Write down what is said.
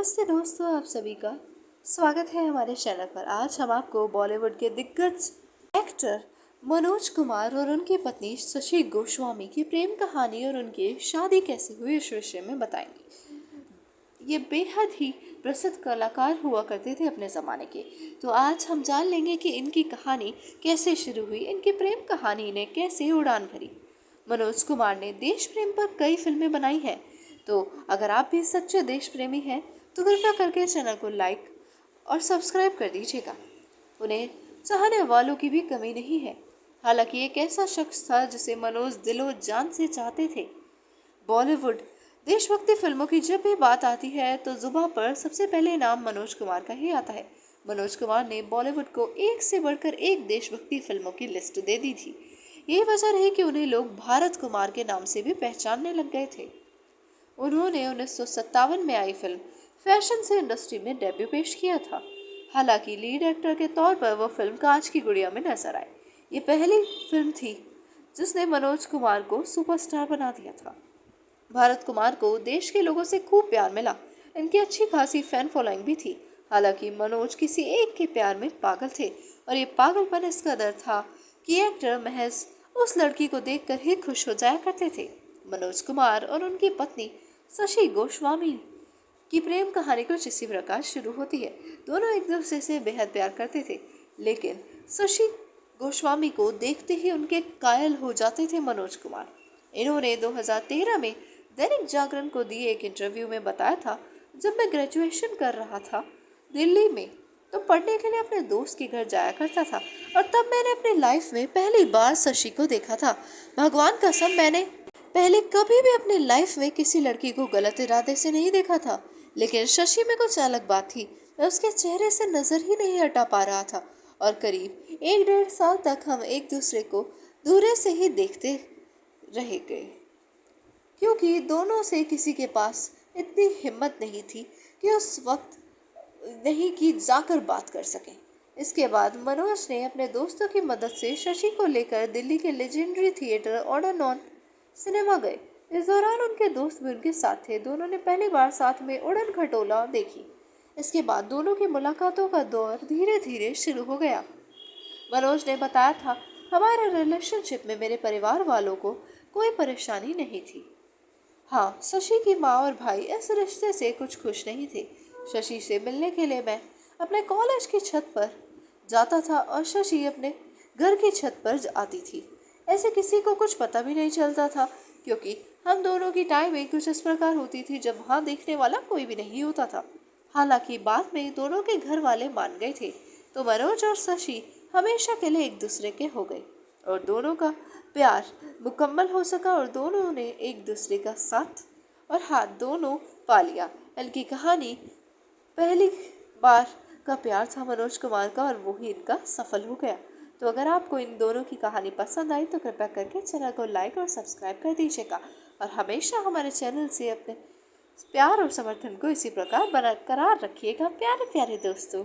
नमस्ते दोस्तों, आप सभी का स्वागत है हमारे चैनल पर। आज हम आपको बॉलीवुड के दिग्गज एक्टर मनोज कुमार और उनकी पत्नी शशि गोस्वामी की प्रेम कहानी और उनकी शादी कैसे हुई इस विषय में बताएंगे। ये बेहद ही प्रसिद्ध कलाकार हुआ करते थे अपने ज़माने के। तो आज हम जान लेंगे कि इनकी कहानी कैसे शुरू हुई, इनकी प्रेम कहानी ने कैसे उड़ान भरी। मनोज कुमार ने देश प्रेम पर कई फिल्में बनाई हैं। तो अगर आप भी सच्चे देश प्रेमी हैं तो कृपया करके चैनल को लाइक और सब्सक्राइब कर दीजिएगा। उन्हें चाहने वालों की भी कमी नहीं है। हालांकि एक ऐसा शख्स था जिसे मनोज दिलो जान से चाहते थे। बॉलीवुड देशभक्ति फिल्मों की जब भी बात आती है तो जुबान पर सबसे पहले नाम मनोज कुमार का ही आता है। मनोज कुमार ने बॉलीवुड को एक से बढ़कर एक देशभक्ति फिल्मों की लिस्ट दे दी थी। यही वजह रही कि उन्हें लोग भारत कुमार के नाम से भी पहचानने लग गए थे। उन्होंने 1957 में आई फिल्म फैशन से इंडस्ट्री में डेब्यू पेश किया था। हालांकि लीड एक्टर के तौर पर वो फिल्म कांच की गुड़िया में नजर आए। ये पहली फिल्म थी जिसने मनोज कुमार को सुपरस्टार बना दिया था। भारत कुमार को देश के लोगों से खूब प्यार मिला। इनकी अच्छी खासी फैन फॉलोइंग भी थी। हालांकि मनोज किसी एक के प्यार में पागल थे और ये पागलपन इस कदर था कि एक्टर महज उस लड़की को देखकर ही खुश हो जाया करते थे। मनोज कुमार और उनकी पत्नी शशि गोस्वामी की प्रेम कहानी कुछ इसी प्रकार शुरू होती है। दोनों एक दूसरे से बेहद प्यार करते थे, लेकिन शशि गोस्वामी को देखते ही उनके कायल हो जाते थे मनोज कुमार। इन्होंने 2013 में दैनिक जागरण को दिए एक इंटरव्यू में बताया था, जब मैं ग्रेजुएशन कर रहा था दिल्ली में तो पढ़ने के लिए अपने दोस्त के घर जाया करता था और तब मैंने अपनी लाइफ में पहली बार शशि को देखा था। भगवान कसम, मैंने पहले कभी भी अपनी लाइफ में किसी लड़की को गलत इरादे से नहीं देखा था, लेकिन शशि में कुछ अलग बात थी। मैं उसके चेहरे से नजर ही नहीं हटा पा रहा था और करीब 1-1.5 साल तक हम एक दूसरे को दूर से ही देखते रह गए, क्योंकि दोनों से किसी के पास इतनी हिम्मत नहीं थी कि उस वक्त नहीं कि जाकर बात कर सकें। इसके बाद मनोज ने अपने दोस्तों की मदद से शशि को लेकर दिल्ली के लेजेंडरी थिएटर ऑर्डर सिनेमा गए। इस दौरान उनके दोस्त भी उनके साथ थे। दोनों ने पहली बार साथ में उड़न खटोला देखी। इसके बाद दोनों की मुलाकातों का दौर धीरे धीरे शुरू हो गया। मनोज ने बताया था, हमारे रिलेशनशिप में मेरे परिवार वालों को कोई परेशानी नहीं थी। हाँ, शशि की माँ और भाई इस रिश्ते से कुछ खुश नहीं थे। शशि से मिलने के लिए मैं अपने कॉलेज की छत पर जाता था और शशि अपने घर की छत पर आती थी। ऐसे किसी को कुछ पता भी नहीं चलता था, क्योंकि हम दोनों की टाइमिंग कुछ इस प्रकार होती थी जब वहाँ देखने वाला कोई भी नहीं होता था। हालांकि बाद में दोनों के घर वाले मान गए थे, तो मनोज और शशि हमेशा के लिए एक दूसरे के हो गए और दोनों का प्यार मुकम्मल हो सका और दोनों ने एक दूसरे का साथ और हाथ दोनों पा लिया। इनकी कहानी पहली बार का प्यार था मनोज कुमार का और वो ही इनका सफल हो गया। तो अगर आपको इन दोनों की कहानी पसंद आई तो कृपया करके चैनल को लाइक और सब्सक्राइब कर दीजिएगा और हमेशा हमारे चैनल से अपने प्यार और समर्थन को इसी प्रकार बरकरार रखिएगा। प्यारे प्यारे दोस्तों।